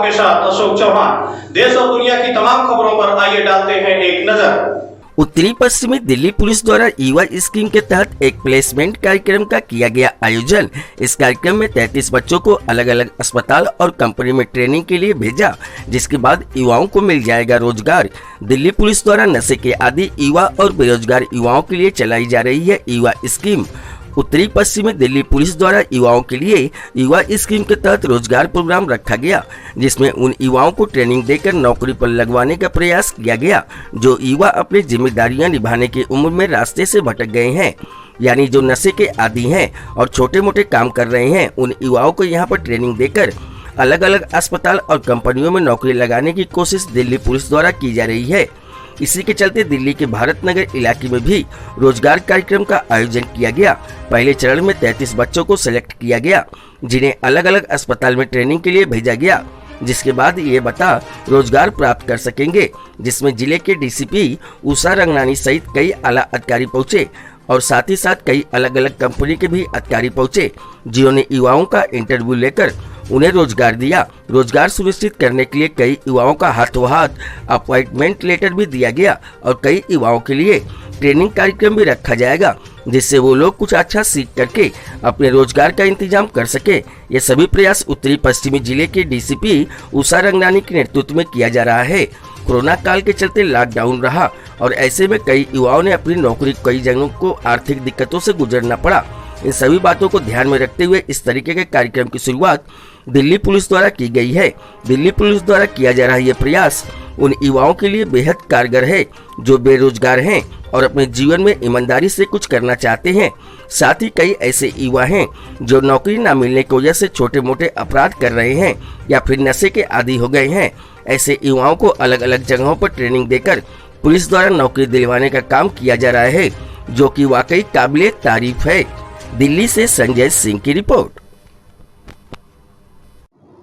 आपके साथ अशोक चौहान। देश और दुनिया की तमाम खबरों पर आइए डालते हैं एक नजर। उत्तरी पश्चिमी दिल्ली पुलिस द्वारा युवा स्कीम के तहत एक प्लेसमेंट कार्यक्रम का किया गया आयोजन। इस कार्यक्रम में 33 बच्चों को अलग अलग अस्पताल और कंपनी में ट्रेनिंग के लिए भेजा, जिसके बाद युवाओं को मिल जाएगा रोजगार। दिल्ली पुलिस द्वारा नशे के आदी युवा और बेरोजगार युवाओं के लिए चलाई जा रही है युवा स्कीम। उत्तरी पश्चिमी दिल्ली पुलिस द्वारा युवाओं के लिए युवा स्कीम के तहत रोजगार प्रोग्राम रखा गया, जिसमें उन युवाओं को ट्रेनिंग देकर नौकरी पर लगवाने का प्रयास किया गया जो युवा अपनी जिम्मेदारियां निभाने की उम्र में रास्ते से भटक गए हैं, यानी जो नशे के आदी हैं और छोटे मोटे काम कर रहे हैं। उन युवाओं को यहां पर ट्रेनिंग देकर अलग अलग अस्पताल और कंपनियों में नौकरी लगाने की कोशिश दिल्ली पुलिस द्वारा की जा रही है। इसी के चलते दिल्ली के भारत नगर इलाके में भी रोजगार कार्यक्रम का आयोजन किया गया। पहले चरण में 33 बच्चों को सिलेक्ट किया गया, जिन्हें अलग अलग अस्पताल में ट्रेनिंग के लिए भेजा गया, जिसके बाद ये बता रोजगार प्राप्त कर सकेंगे, जिसमें जिले के डीसीपी उषा रंगनानी सहित कई आला अधिकारी पहुंचे और साथ ही साथ कई अलग अलग कंपनी के भी अधिकारी पहुंचे, जिन्होंने युवाओं का इंटरव्यू लेकर उन्हें रोजगार दिया। रोजगार सुनिश्चित करने के लिए कई युवाओं का हाथों हाथ अपॉइंटमेंट लेटर भी दिया गया और कई युवाओं के लिए ट्रेनिंग कार्यक्रम भी रखा जाएगा, जिससे वो लोग कुछ अच्छा सीख करके अपने रोजगार का इंतजाम कर सके। ये सभी प्रयास उत्तरी पश्चिमी जिले के डीसीपी उषा रंगनानी के नेतृत्व में किया जा रहा है। कोरोना काल के चलते लॉकडाउन रहा और ऐसे में कई युवाओं ने अपनी नौकरी कई जगहों को आर्थिक दिक्कतों से गुजरना पड़ा। इन सभी बातों को ध्यान में रखते हुए इस तरीके के कार्यक्रम की शुरुआत दिल्ली पुलिस द्वारा की गई है। दिल्ली पुलिस द्वारा किया जा रहा ये प्रयास उन युवाओं के लिए बेहद कारगर है जो बेरोजगार हैं और अपने जीवन में ईमानदारी से कुछ करना चाहते हैं। साथ ही कई ऐसे युवा हैं जो नौकरी न मिलने की वजह से छोटे मोटे अपराध कर रहे हैं या फिर नशे के आदी हो गए हैं। ऐसे युवाओं को अलग अलग जगहों पर ट्रेनिंग देकर पुलिस द्वारा नौकरी दिलवाने का काम किया जा रहा है, जो कि वाकई काबिले तारीफ है। दिल्ली से संजय सिंह की रिपोर्ट।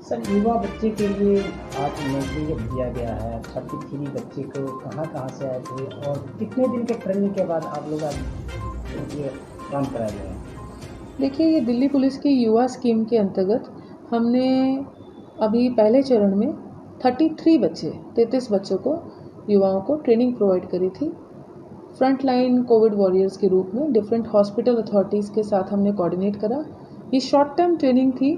सर, युवा बच्चे के लिए आज नौकरी दिया गया है। 33 बच्चे को कहाँ से आए थे और कितने दिन के ट्रेनिंग के बाद आप लोग ये काम कराया गया? देखिए, ये दिल्ली पुलिस की युवा स्कीम के अंतर्गत हमने अभी पहले चरण में 33 बच्चों को युवाओं को ट्रेनिंग प्रोवाइड करी थी। फ्रंट लाइन कोविड वॉरियर्स के रूप में डिफरेंट हॉस्पिटल अथॉरिटीज़ के साथ हमने कोऑर्डिनेट करा। ये शॉर्ट टर्म ट्रेनिंग थी,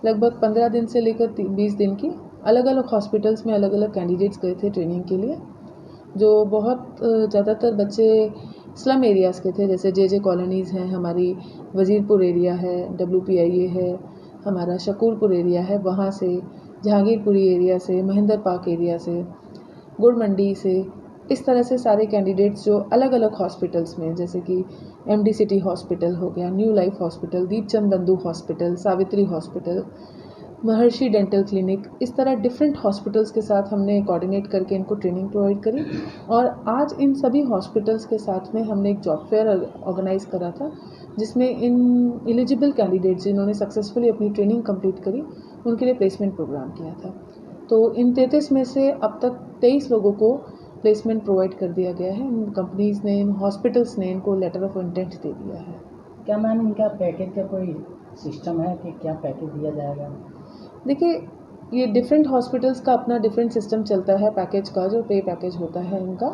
लगभग 15 दिन से लेकर 20 दिन की। अलग अलग हॉस्पिटल्स में अलग अलग कैंडिडेट्स गए थे ट्रेनिंग के लिए, जो बहुत ज़्यादातर बच्चे स्लम एरियाज़ के थे, जैसे जे कॉलोनीज़ हैं, हमारी वज़ीरपुर एरिया है, WPIA है, हमारा शकूरपुर एरिया है, वहाँ से जहांगीरपुरी एरिया से, महेंद्र पार्क एरिया से, गुड़ मंडी से, इस तरह से सारे कैंडिडेट्स जो अलग अलग हॉस्पिटल्स में, जैसे कि MD सिटी हॉस्पिटल हो गया, न्यू लाइफ हॉस्पिटल, दीपचंद बंधु हॉस्पिटल, सावित्री हॉस्पिटल, महर्षि डेंटल क्लिनिक, इस तरह डिफरेंट हॉस्पिटल्स के साथ हमने कोऑर्डिनेट करके इनको ट्रेनिंग प्रोवाइड करी। और आज इन सभी हॉस्पिटल्स के साथ में हमने एक जॉब फेयर ऑर्गेनाइज करा था, जिसमें इन एलिजिबल कैंडिडेट्स जिन्होंने सक्सेसफुली अपनी ट्रेनिंग कंप्लीट करी, उनके लिए प्लेसमेंट प्रोग्राम किया था। तो इन 33 में से अब तक 23 लोगों को प्लेसमेंट प्रोवाइड कर दिया गया है। इन कंपनीज़ ने, इन हॉस्पिटल्स ने इनको लेटर ऑफ इंटेंट दे दिया है। क्या मैम इनका पैकेज का कोई सिस्टम है कि क्या पैकेज दिया जाएगा? देखिए, ये डिफरेंट हॉस्पिटल्स का अपना डिफरेंट सिस्टम चलता है पैकेज का, जो पे पैकेज होता है इनका।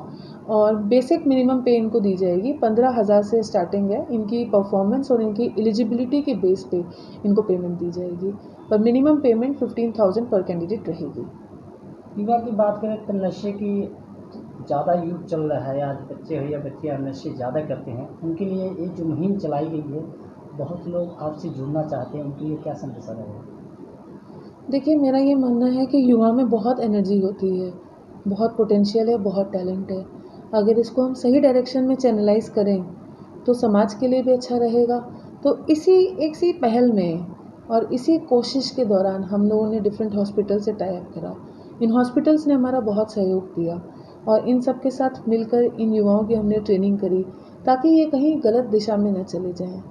और बेसिक मिनिमम पे इनको दी जाएगी, 15,000 से स्टार्टिंग है। इनकी परफॉर्मेंस और इनकी एलिजिबिलिटी के बेस पे इनको पेमेंट दी जाएगी, पर मिनिमम पेमेंट 15,000 पर कैंडिडेट रहेगी। युवा की बात करें तो नशे की ज़्यादा युग चल रहा है, आज बच्चे हो या बच्चियाँ नशे ज़्यादा करते हैं। उनके लिए ये जो मुहिम चलाई गई है, बहुत लोग आपसे जुड़ना चाहते हैं, उनके लिए क्या संदेश रहेगा? देखिए, मेरा ये मानना है कि युवा में बहुत एनर्जी होती है, बहुत पोटेंशियल है, बहुत टैलेंट है। अगर इसको हम सही डायरेक्शन में चैनलाइज करें तो समाज के लिए भी अच्छा रहेगा। तो इसी पहल में और इसी कोशिश के दौरान हम लोगों ने डिफरेंट हॉस्पिटल से टाई अप करा। इन हॉस्पिटल्स ने हमारा बहुत सहयोग दिया और इन सब के साथ मिलकर इन युवाओं की हमने ट्रेनिंग करी, ताकि ये कहीं गलत दिशा में न चले जाएं।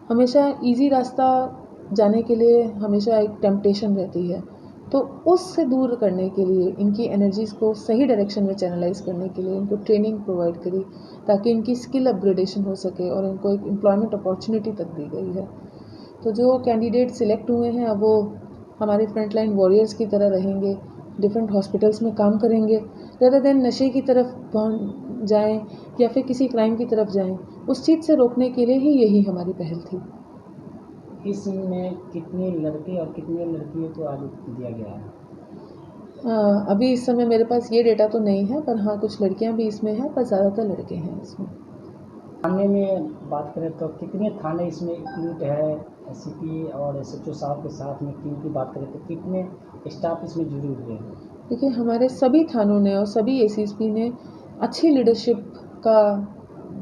हमेशा इजी रास्ता जाने के लिए हमेशा एक टेम्पटेशन रहती है, तो उससे दूर करने के लिए, इनकी एनर्जीज़ को सही डायरेक्शन में चैनलाइज करने के लिए इनको ट्रेनिंग प्रोवाइड करी, ताकि इनकी स्किल अपग्रेडेशन हो सके और इनको एक एम्प्लॉयमेंट अपॉर्चुनिटी तक दी गई है। तो जो कैंडिडेट सिलेक्ट हुए हैं, अब वो हमारे फ्रंटलाइन वॉरियर्स की तरह रहेंगे, डिफरेंट हॉस्पिटल्स में काम करेंगे, ज़्यादा देन नशे की तरफ पहुँच जाएं या फिर किसी क्राइम की तरफ जाएं, उस चीज़ से रोकने के लिए ही यही हमारी पहल थी। इसमें कितने लड़के और कितने लड़कियों को आगे दिया गया है? अभी इस समय मेरे पास ये डेटा तो नहीं है, पर हाँ कुछ लड़कियां भी इसमें हैं, पर ज़्यादातर लड़के हैं इसमें। थाने में बात करें तो कितने थाने इसमें इंक्लूड है? एससीपी और एसएचओ साहब के साथ में टीम की बात करें तो कितने स्टाफ इसमें जुड़े हुए हैं? देखिए, हमारे सभी थानों ने और सभी एसीएसपी ने अच्छी लीडरशिप का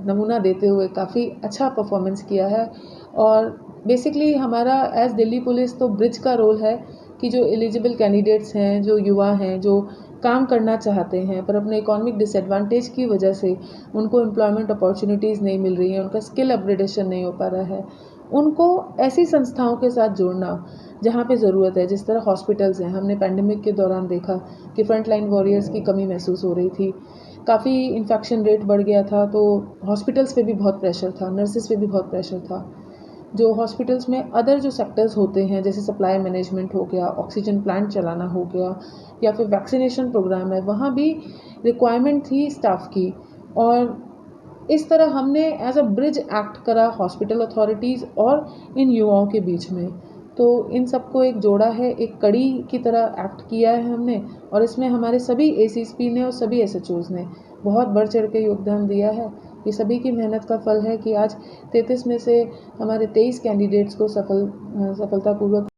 नमूना देते हुए काफ़ी अच्छा परफॉर्मेंस किया है। और बेसिकली हमारा एज दिल्ली पुलिस तो ब्रिज का रोल है कि जो एलिजिबल कैंडिडेट्स हैं, जो युवा हैं, जो काम करना चाहते हैं पर अपने इकोनॉमिक डिसएडवांटेज की वजह से उनको एम्प्लॉयमेंट अपॉर्चुनिटीज़ नहीं मिल रही हैं, उनका स्किल अपग्रेडेशन नहीं हो पा रहा है, उनको ऐसी संस्थाओं के साथ जोड़ना जहाँ पे ज़रूरत है। जिस तरह हॉस्पिटल्स हैं, हमने पैंडेमिक के दौरान देखा कि फ्रंटलाइन वॉरियर्स की कमी महसूस हो रही थी, काफ़ी इन्फेक्शन रेट बढ़ गया था, तो हॉस्पिटल्स पे भी बहुत प्रेशर था, नर्सेस पे भी बहुत प्रेशर था। जो हॉस्पिटल्स में अदर जो सेक्टर्स होते हैं, जैसे सप्लाई मैनेजमेंट हो गया, ऑक्सीजन प्लांट चलाना हो गया, या फिर वैक्सीनेशन प्रोग्राम है, वहाँ भी रिक्वायरमेंट थी स्टाफ की। और इस तरह हमने एज अ ब्रिज एक्ट करा हॉस्पिटल अथॉरिटीज़ और इन युवाओं के बीच में। तो इन सबको एक जोड़ा है, एक कड़ी की तरह एक्ट किया है हमने, और इसमें हमारे सभी एसीएसपी ने और सभी एसएचओज़ ने बहुत बढ़ चढ़ के योगदान दिया है। ये सभी की मेहनत का फल है कि आज 33 में से हमारे 23 कैंडिडेट्स को सफलतापूर्वक